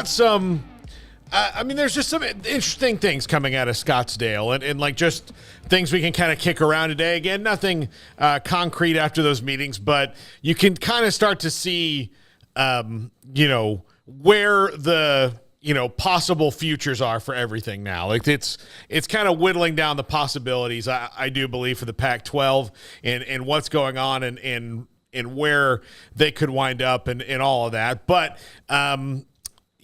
got some. I mean, there's just some interesting things coming out of Scottsdale, and like just things we can kind of kick around today. Again, nothing concrete after those meetings, but you can kind of start to see, where the possible futures are for everything now. Like it's kind of whittling down the possibilities. I do believe for the Pac-12 and what's going on and where they could wind up and all of that, but.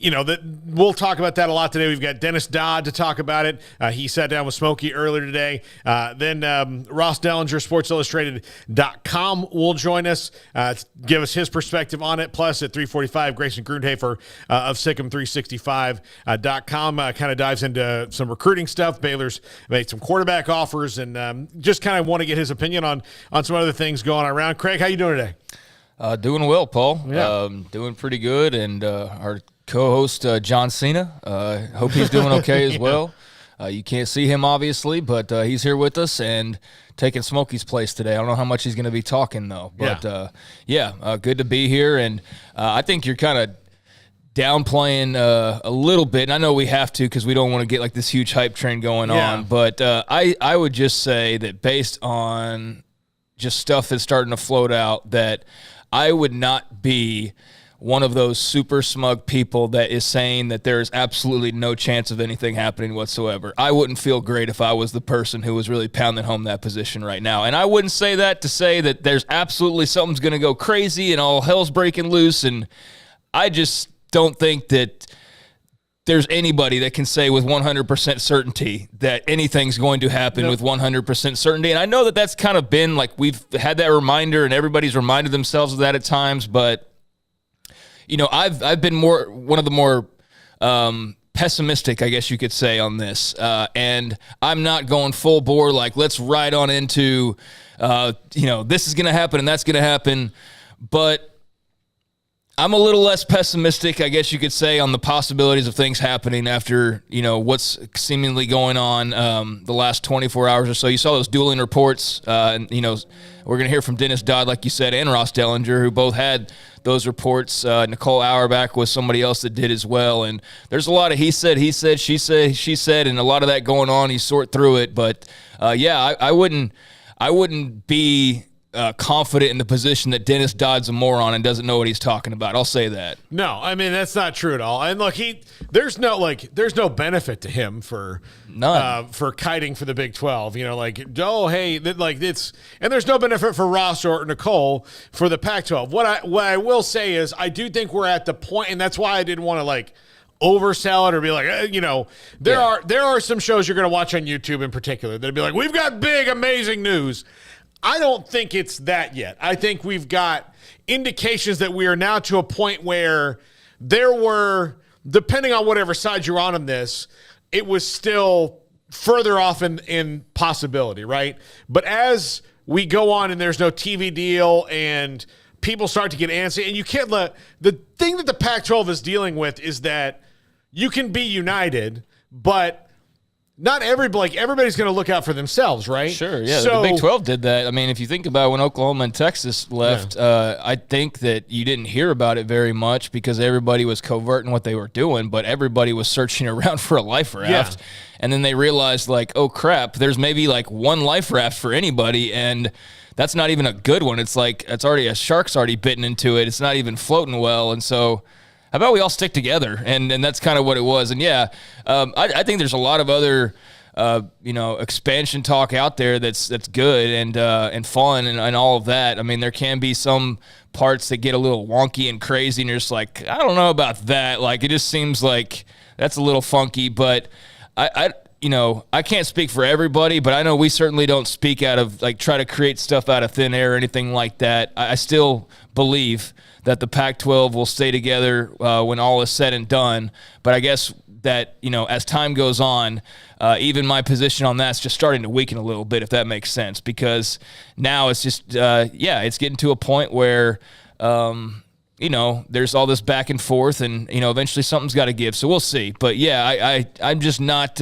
We'll talk about that a lot today. We've got Dennis Dodd to talk about it. He sat down with Smokey earlier today. Then Ross Dellinger, SportsIllustrated.com will join us to give us his perspective on it. Plus, at 3:45, Grayson Grundhafer of Sikkim365.com kind of dives into some recruiting stuff. Baylor's made some quarterback offers and just kind of want to get his opinion on some other things going on around. Craig, how you doing today? Doing well, Paul. Yeah. Doing pretty good, and our co-host John Cena, hope he's doing okay as well. You can't see him, obviously, but he's here with us and taking Smokey's place today. I don't know how much he's going to be talking, though. But, good to be here, and I think you're kind of downplaying a little bit, and I know we have to because we don't want to get like this huge hype train going on, but I would just say that based on just stuff that's starting to float out, that I would not be one of those super smug people that is saying that there is absolutely no chance of anything happening whatsoever. I wouldn't feel great if I was the person who was really pounding home that position right now. And I wouldn't say that to say that there's absolutely something's going to go crazy and all hell's breaking loose. And I just don't think that there's anybody that can say with 100% certainty that anything's going to happen with 100% certainty. And I know that that's kind of been like we've had that reminder and everybody's reminded themselves of that at times, but I've been one of the more pessimistic, I guess you could say, on this. And I'm not going full bore like let's ride on into, this is going to happen and that's going to happen. But I'm a little less pessimistic, I guess you could say, on the possibilities of things happening after, what's seemingly going on the last 24 hours or so. You saw those dueling reports, and we're going to hear from Dennis Dodd, like you said, and Ross Dellinger, who both had those reports. Nicole Auerbach was somebody else that did as well. And there's a lot of he said, she said, and a lot of that going on. You sort through it. But, I wouldn't be confident in the position that Dennis Dodd's a moron and doesn't know what he's talking about. I'll say that. No, I mean, that's not true at all. And look, there's no benefit to him for none for kiting for the Big 12. And there's no benefit for Ross or Nicole for the Pac-12. What I will say is I do think we're at the point, and that's why I didn't want to oversell it or be like, there are some shows you're going to watch on YouTube in particular that'd be like, we've got big, amazing news. I don't think it's that yet. I think we've got indications that we are now to a point where there were, depending on whatever side you're on this, it was still further off in possibility, right? But as we go on and there's no TV deal and people start to get antsy, and you can't let the thing that the Pac-12 is dealing with is that you can be united, but not everybody's going to look out for themselves, right? Sure, yeah. So, the Big 12 did that. I mean, if you think about when Oklahoma and Texas left, I think that you didn't hear about it very much because everybody was covert in what they were doing, but everybody was searching around for a life raft. Yeah. And then they realized, oh, crap, there's maybe one life raft for anybody, and that's not even a good one. It's a shark's already bitten into it. It's not even floating well, and so how about we all stick together? And that's kind of what it was. And, I think there's a lot of other, expansion talk out there that's good and fun and all of that. I mean, there can be some parts that get a little wonky and crazy, and you're just like, I don't know about that. It just seems like that's a little funky. But I can't speak for everybody, but I know we certainly don't speak out of, try to create stuff out of thin air or anything like that. I still believe that the Pac-12 will stay together when all is said and done. But I guess that, as time goes on, even my position on that's just starting to weaken a little bit, if that makes sense, because now it's just, it's getting to a point where, there's all this back and forth and, eventually something's got to give. So we'll see. But, I'm just not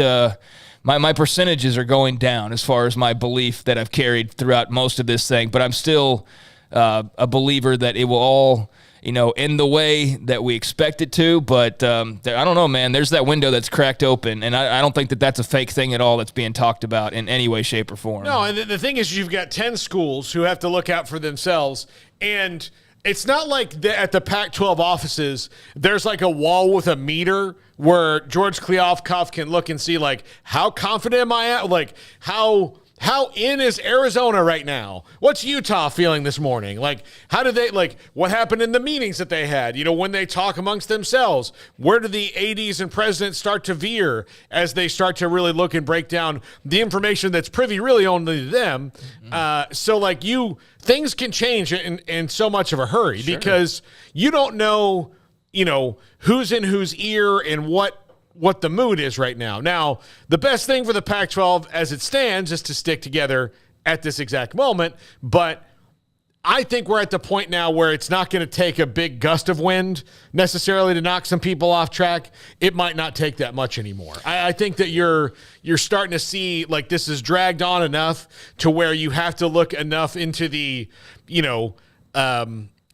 my percentages are going down as far as my belief that I've carried throughout most of this thing. But I'm still a believer that it will all in the way that we expect it to. But I don't know, man. There's that window that's cracked open, and I don't think that that's a fake thing at all that's being talked about in any way, shape, or form. No, and the thing is, you've got 10 schools who have to look out for themselves, and it's not like at the Pac-12 offices, there's like a wall with a meter where George Kliavkoff can look and see, like, how confident am I at? Like, how in is Arizona right now? What's Utah feeling this morning? Like, how do they, like, what happened in the meetings that they had? When they talk amongst themselves, where do the ADs and presidents start to veer as they start to really look and break down the information that's privy really only to them? So, like, things can change in so much of a hurry because you don't know, who's in whose ear and what the mood is right now. Now, the best thing for the Pac-12 as it stands is to stick together at this exact moment, but I think we're at the point now where it's not going to take a big gust of wind necessarily to knock some people off track. It might not take that much anymore. I think that you're starting to see, like, this is dragged on enough to where you have to look enough into the,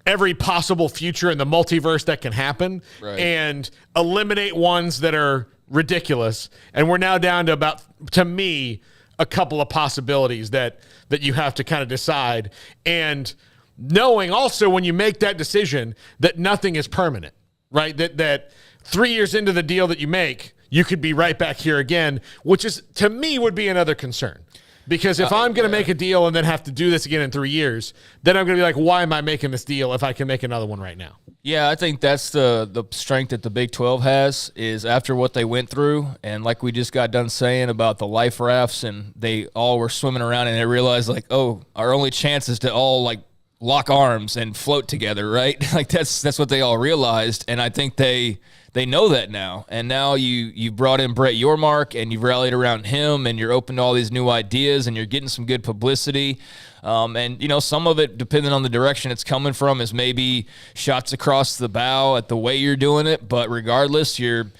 every possible future in the multiverse that can happen and eliminate ones that are ridiculous. And we're now down to about, to me, a couple of possibilities that you have to kind of decide. And knowing also when you make that decision that nothing is permanent, right? That 3 years into the deal that you make, you could be right back here again, which is, to me, would be another concern. Because if I'm going to make a deal and then have to do this again in 3 years, then I'm going to be like, why am I making this deal if I can make another one right now? Yeah, I think that's the strength that the Big 12 has is after what they went through. And like we just got done saying about the life rafts, and they all were swimming around and they realized, like, oh, our only chance is to all, like, lock arms and float together, right? Like, that's what they all realized. And I think they know that now. And now you brought in Brett Yormark and you've rallied around him and you're open to all these new ideas and you're getting some good publicity. And, some of it, depending on the direction it's coming from, is maybe shots across the bow at the way you're doing it. But regardless, you're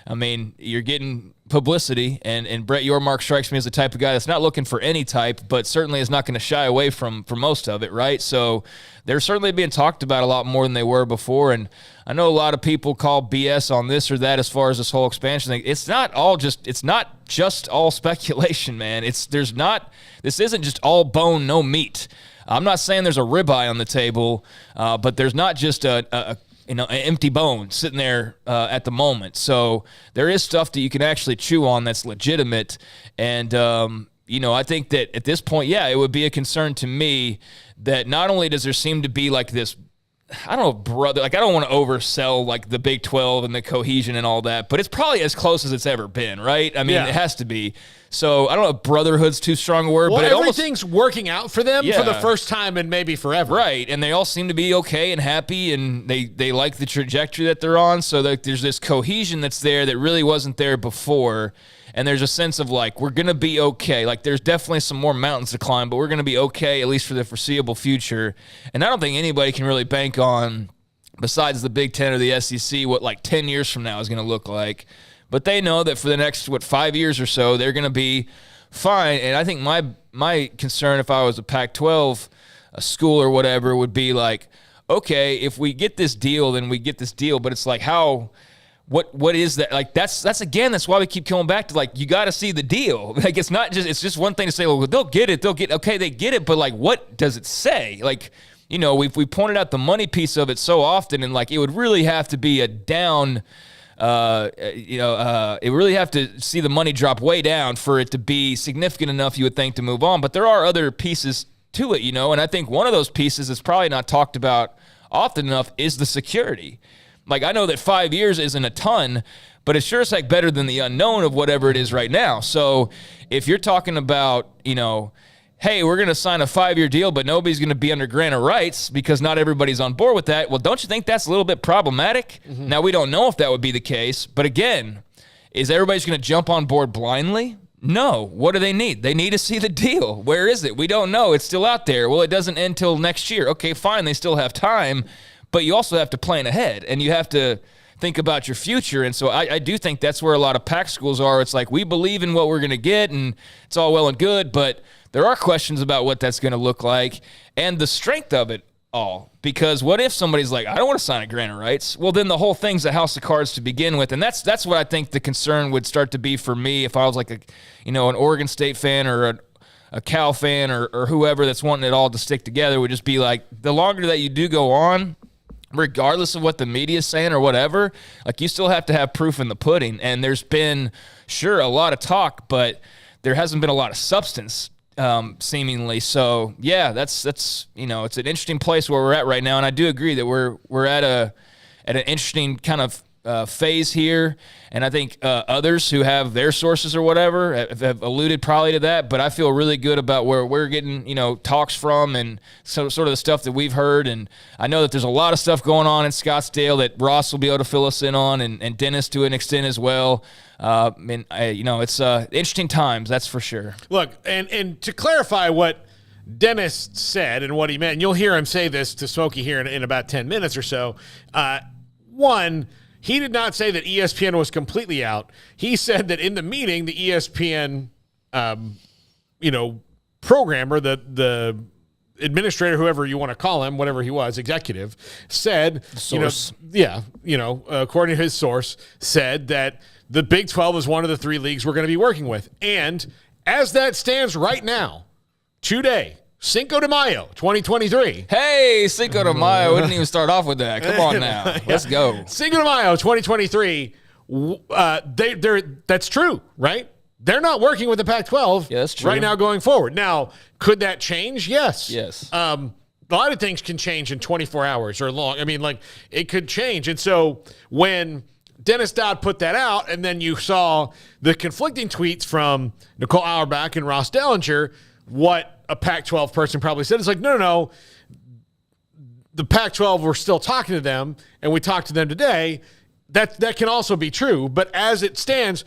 getting publicity, and Brett Yormark strikes me as the type of guy that's not looking for any type, but certainly is not going to shy away from most of it, right? So they're certainly being talked about a lot more than they were before, and I know a lot of people call BS on this or that as far as this whole expansion thing. It's not just all speculation, man. This isn't just all bone, no meat. I'm not saying there's a ribeye on the table, but there's not just an empty bone sitting there at the moment. So there is stuff that you can actually chew on that's legitimate. And, I think that at this point, it would be a concern to me that not only does there seem to be like this, I don't know, brother, like I don't want to oversell like the Big 12 and the cohesion and all that, but it's probably as close as it's ever been, right? I mean, It has to be. So I don't know if brotherhood's too strong a word, but everything's working out for them for the first time in maybe forever. Right, and they all seem to be okay and happy, and they like the trajectory that they're on, so there's this cohesion that's there that really wasn't there before, and there's a sense of like, we're going to be okay. Like, there's definitely some more mountains to climb, but we're going to be okay, at least for the foreseeable future. And I don't think anybody can really bank on, besides the Big Ten or the SEC, what like 10 years from now is going to look like. But they know that for the next, 5 years or so, they're going to be fine. And I think my concern, if I was a Pac-12 a school or whatever, would be like, okay, if we get this deal, then we get this deal. But it's like, what is that? Like, that's why we keep coming back to, like, you got to see the deal. Like, it's just one thing to say, well, they'll get it. Okay, they get it. But like, what does it say? Like, we pointed out the money piece of it so often, and like, it would really have to be a down, it really have to see the money drop way down for it to be significant enough, you would think, to move on. But there are other pieces to it, and I think one of those pieces that's probably not talked about often enough is the security. Like, I know that 5 years isn't a ton, but it's sure as heck better than the unknown of whatever it is right now. So if you're talking about, hey, we're going to sign a 5-year deal, but nobody's going to be under grant of rights because not everybody's on board with that. Well, don't you think that's a little bit problematic? Mm-hmm. Now, we don't know if that would be the case, but again, is everybody's going to jump on board blindly? No. What do they need? They need to see the deal. Where is it? We don't know. It's still out there. Well, it doesn't end till next year. Okay, fine. They still have time, but you also have to plan ahead, and you have to think about your future. And so I do think that's where a lot of PAC schools are. It's like, we believe in what we're going to get, and it's all well and good, but there are questions about what that's going to look like and the strength of it all. Because what if somebody's like, I don't want to sign a grant of rights? Well, then the whole thing's a house of cards to begin with. And that's what I think the concern would start to be for me if I was like an Oregon State fan or a Cal fan or whoever that's wanting it all to stick together, would just be like, the longer that you do go on, regardless of what the media is saying or whatever, like, you still have to have proof in the pudding. And there's been, sure, a lot of talk, but there hasn't been a lot of substance, seemingly. So yeah, that's it's an interesting place where we're at right now, and I do agree that we're at an interesting kind of phase here, and I think others who have their sources or whatever have alluded probably to that, but I feel really good about where we're getting talks from, and sort of the stuff that we've heard. And I know that there's a lot of stuff going on in Scottsdale that Ross will be able to fill us in on, and Dennis to an extent as well. It's interesting times, that's for sure. Look, and to clarify what Dennis said and what he meant, and you'll hear him say this to Smokey here in about 10 minutes or so. One, he did not say that ESPN was completely out. He said that in the meeting, the ESPN, programmer, the administrator, whoever you want to call him, whatever he was, executive, said, according to his source, said that the Big 12 is one of the 3 leagues we're going to be working with. And as that stands right now, today, Cinco de Mayo, 2023. Hey, Cinco de Mayo. We didn't even start off with that. Come on now. Let's go. Cinco de Mayo, 2023. That's true, right? They're not working with the Pac-12 right now going forward. Now, could that change? Yes. A lot of things can change in 24 hours or long. I mean, like, it could change. And so when Dennis Dodd put that out, and then you saw the conflicting tweets from Nicole Auerbach and Ross Dellinger, what a Pac-12 person probably said is like, no. The Pac-12, we're still talking to them, and we talked to them today. That can also be true. But as it stands,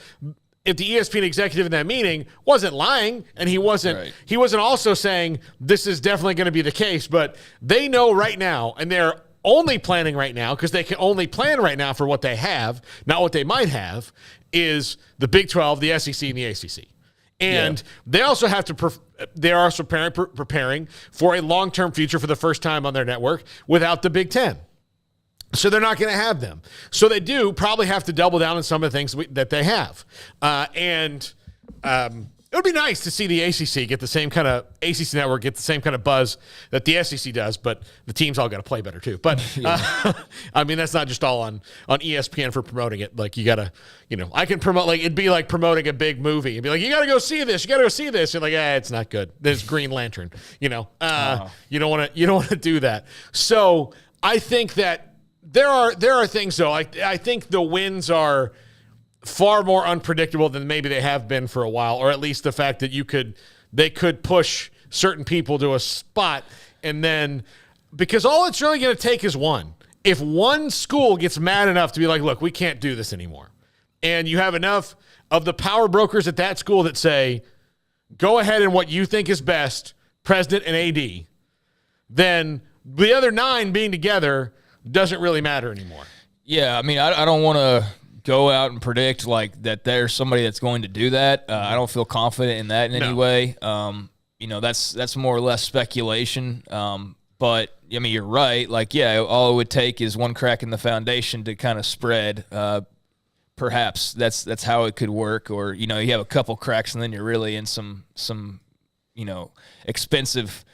if the ESPN executive in that meeting wasn't lying, and he wasn't also saying this is definitely going to be the case, but they know right now, and they're only planning right now, because they can only plan right now for what they have, not what they might have, is the Big 12, the SEC, and the ACC. And they also have to they are also preparing for a long-term future for the first time on their network without the Big 10. So they're not going to have them. So they do probably have to double down on some of the things that they have. It would be nice to see the ACC get the same kind of ACC network, get the same kind of buzz that the SEC does, but the teams all got to play better too. But I mean, that's not just all on ESPN for promoting it. Like, you got to, I can promote, like, it'd be like promoting a big movie. It'd be like, you got to go see this. You got to go see this. You're like, it's not good. There's Green Lantern, You don't want to do that. So I think that there are things though. I think the wins are far more unpredictable than maybe they have been for a while, or at least the fact that they could push certain people to a spot, and then, because all it's really going to take is one. If one school gets mad enough to be like, look, we can't do this anymore, and you have enough of the power brokers at that school that say, go ahead and what you think is best, president and AD, then the other 9 being together doesn't really matter anymore. Yeah, I mean, I don't want to go out and predict like that there's somebody that's going to do that. I don't feel confident in that in any way. That's more or less speculation. But I mean, you're right. Like, all it would take is one crack in the foundation to kind of spread. Perhaps that's how it could work. Or, you have a couple cracks and then you're really in some expensive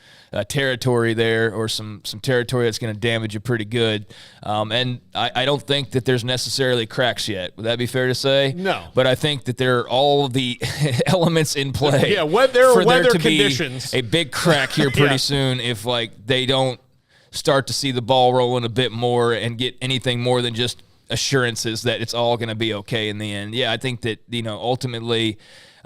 territory there, or some territory that's going to damage you pretty good. And I don't think that there's necessarily cracks yet. Would that be fair to say? No. But I think that there are all the elements in play. Yeah, there are weather conditions. A big crack here pretty soon if they don't start to see the ball rolling a bit more and get anything more than just assurances that it's all going to be okay in the end. Yeah, I think that, ultimately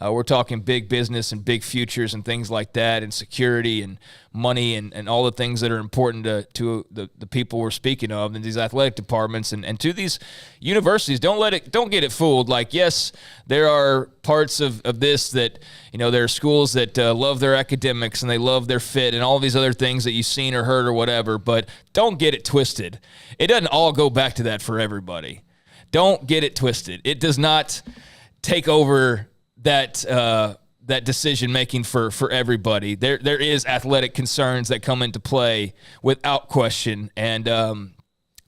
we're talking big business and big futures and things like that, and security and money and all the things that are important to the people we're speaking of in these athletic departments and to these universities. Don't get it fooled. Like, yes, there are parts of this that, there are schools that love their academics and they love their fit and all these other things that you've seen or heard or whatever, but don't get it twisted. It doesn't all go back to that for everybody. Don't get it twisted. It does not take over that that decision making for everybody. There is athletic concerns that come into play without question, and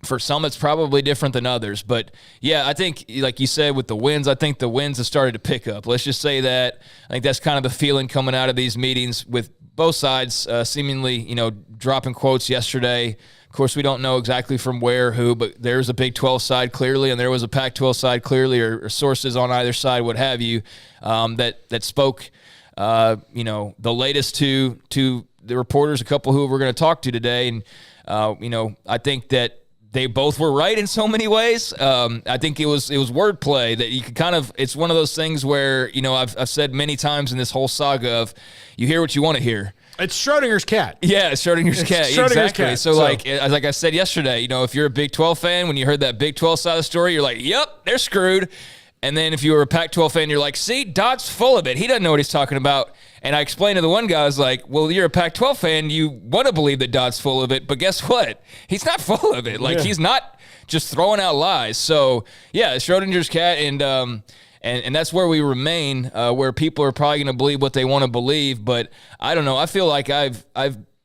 for some it's probably different than others. But yeah, I think like you said with the wins, I think the wins have started to pick up. Let's just say that. I think that's kind of the feeling coming out of these meetings with both sides seemingly, dropping quotes yesterday. Of course, we don't know exactly from where, who, but there's a Big 12 side clearly, and there was a Pac-12 side clearly, or sources on either side, what have you, that spoke, the latest to the reporters, a couple who we're going to talk to today, and I think that they both were right in so many ways. I think it was wordplay that you could kind of. It's one of those things where I've said many times in this whole saga of you hear what you want to hear. It's Schrodinger's cat. Yeah, it's Schrodinger's cat. Schrodinger's exactly. cat. So like I said yesterday, if you're a Big 12 fan, when you heard that Big 12 side of the story, you're like, yep, they're screwed. And then if you were a Pac-12 fan, you're like, see, Dott's full of it. He doesn't know what he's talking about. And I explained to the one guy, I was like, well, you're a Pac-12 fan. You want to believe that Dott's full of it. But guess what? He's not full of it. He's not just throwing out lies. So, yeah, Schrodinger's cat. And that's where we remain, where people are probably going to believe what they want to believe. But I don't know. I feel like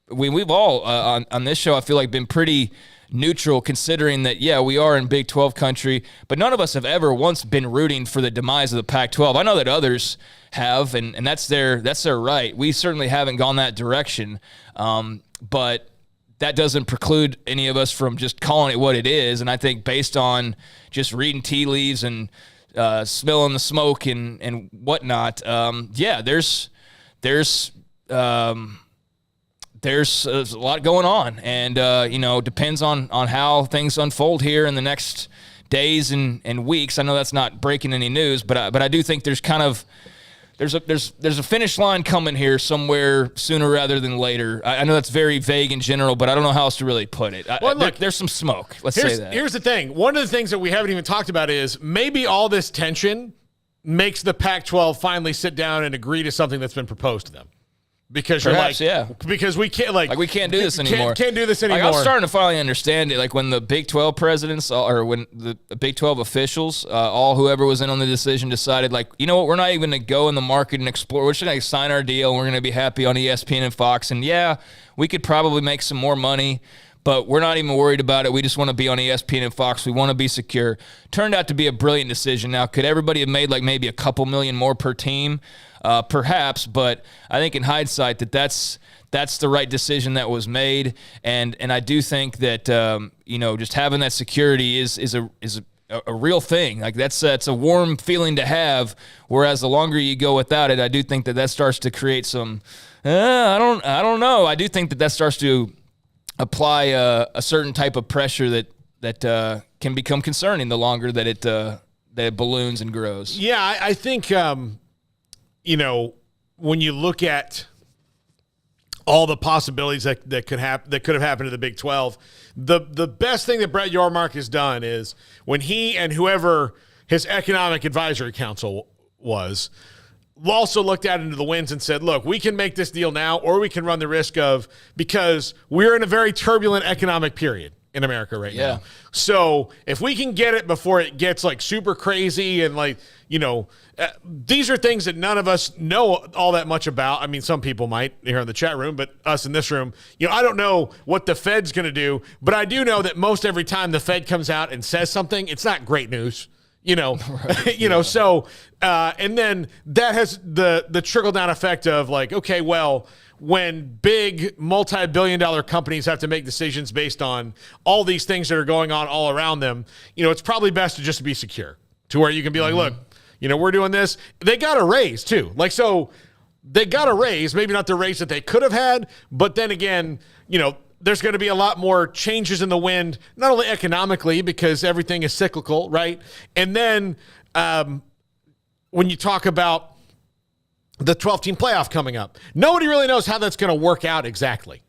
we've all on this show, I feel like been pretty neutral, considering that, yeah, we are in Big 12 country, but none of us have ever once been rooting for the demise of the Pac-12. I know that others have, and that's their right. We certainly haven't gone that direction, but that doesn't preclude any of us from just calling it what it is. And I think based on just reading tea leaves and smelling the smoke and whatnot, there's a lot going on, and depends on how things unfold here in the next days and weeks. I know that's not breaking any news, but I do think there's kind of there's a finish line coming here somewhere sooner rather than later. I know that's very vague in general, but I don't know how else to really put it. There's some smoke. Let's say that. Here's the thing. One of the things that we haven't even talked about is maybe all this tension makes the Pac-12 finally sit down and agree to something that's been proposed to them. Because Perhaps, because we can't we can't do this anymore. Can't do this anymore. I'm starting to finally understand it. Like when the Big 12 presidents or when the Big 12 officials, whoever was in on the decision, decided we're not even going to go in the market and explore. We're just going to sign our deal. And we're going to be happy on ESPN and Fox. And yeah, we could probably make some more money, but we're not even worried about it. We just want to be on ESPN and Fox. We want to be secure. Turned out to be a brilliant decision. Now, could everybody have made maybe a couple million more per team? Perhaps, but I think in hindsight that's the right decision that was made, and I do think that just having that security is a real thing. That's a warm feeling to have. Whereas the longer you go without it, I do think that starts to create some. I don't know. I do think that starts to apply a certain type of pressure that can become concerning the longer that it balloons and grows. Yeah, I think. When you look at all the possibilities that could have happened to the Big 12, the best thing that Brett Yormark has done is when he and whoever his economic advisory council was also looked out into the winds and said, look, we can make this deal now, or we can run the risk of, because we're in a very turbulent economic period in America right now. So if we can get it before it gets super crazy and these are things that none of us know all that much about. I mean, some people might here in the chat room, but us in this room, I don't know what the Fed's going to do, but I do know that most every time the Fed comes out and says something, it's not great news. Right, so and then that has the trickle down effect of okay, well, when big multi-billion-dollar companies have to make decisions based on all these things that are going on all around them, it's probably best to just be secure to where you can be look, we're doing this. They got a raise too. So they got a raise, maybe not the raise that they could have had, but then again, there's going to be a lot more changes in the wind, not only economically because everything is cyclical, right? And then when you talk about the 12-team playoff coming up, nobody really knows how that's going to work out exactly.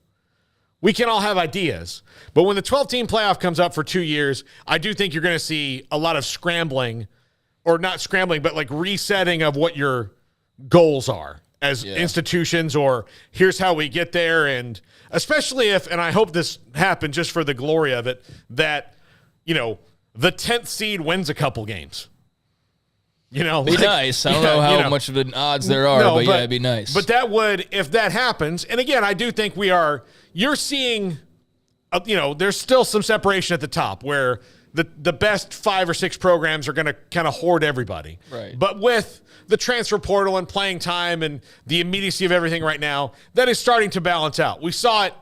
We can all have ideas. But when the 12-team playoff comes up for 2 years, I do think you're going to see a lot of scrambling, or not scrambling, but resetting of what your goals are as institutions, or here's how we get there. And especially if, and I hope this happens just for the glory of it, that, the 10th seed wins a couple games. You know, be nice. I don't know how much of an odds there are, but yeah, it'd be nice. But that would, if that happens, and again, I do think you're seeing, there's still some separation at the top where the best 5 or 6 programs are going to kind of hoard everybody. Right. But with the transfer portal and playing time and the immediacy of everything right now, that is starting to balance out. We saw it,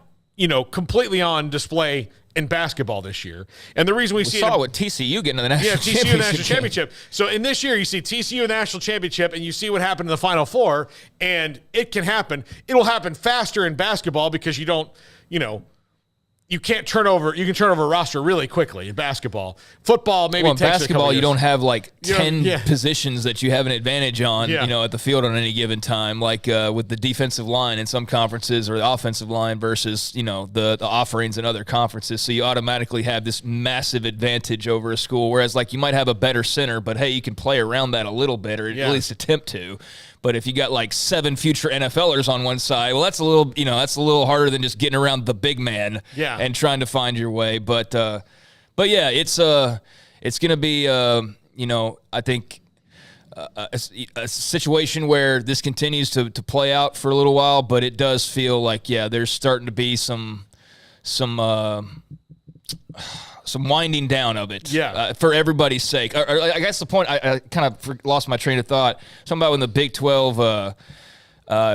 completely on display in basketball this year. And the reason we see saw it with TCU getting to the national championship. TCU national championship. So in this year, you see TCU national championship, and you see what happened in the Final Four, and it can happen. It'll happen faster in basketball because you don't, you can't turn over. You can turn over a roster really quickly in basketball. Football, maybe. Well, in basketball, you don't have like 10 yeah. positions that you have an advantage on, at the field on any given time. Like with the defensive line in some conferences, or the offensive line versus the offerings in other conferences. So you automatically have this massive advantage over a school. Whereas like you might have a better center, but hey, you can play around that a little bit, or at least attempt to. But if you got like 7 future NFLers on one side, well, that's a little harder than just getting around the big man and trying to find your way. But yeah, it's going to be, I think a situation where this continues to play out for a little while, but it does feel like, there's starting to be some winding down of it for everybody's sake. I guess the point, I kind of lost my train of thought. Something about when the Big 12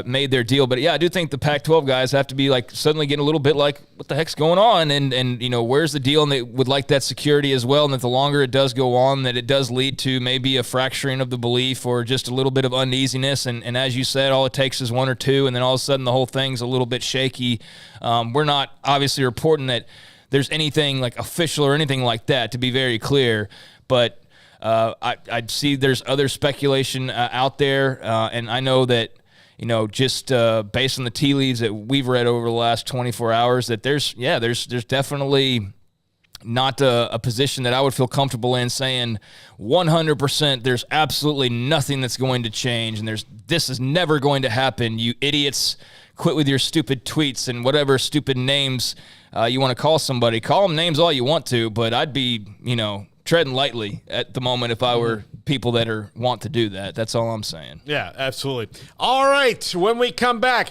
made their deal. But, I do think the Pac-12 guys have to be like suddenly getting a little bit like, what the heck's going on? And where's the deal? And they would like that security as well. And that the longer it does go on, that it does lead to maybe a fracturing of the belief or just a little bit of uneasiness. And as you said, all it takes is 1 or 2, and then all of a sudden the whole thing's a little bit shaky. We're not obviously reporting that there's anything like official or anything like that, to be very clear. But I see there's other speculation out there. And I know that, just based on the tea leaves that we've read over the last 24 hours, that there's definitely not a position that I would feel comfortable in saying 100% there's absolutely nothing that's going to change. And this is never going to happen. You idiots, quit with your stupid tweets and whatever stupid names you want to call somebody. Call them names all you want to, but I'd be, treading lightly at the moment if I were people that want to do that. That's all I'm saying. Yeah, absolutely. All right, when we come back,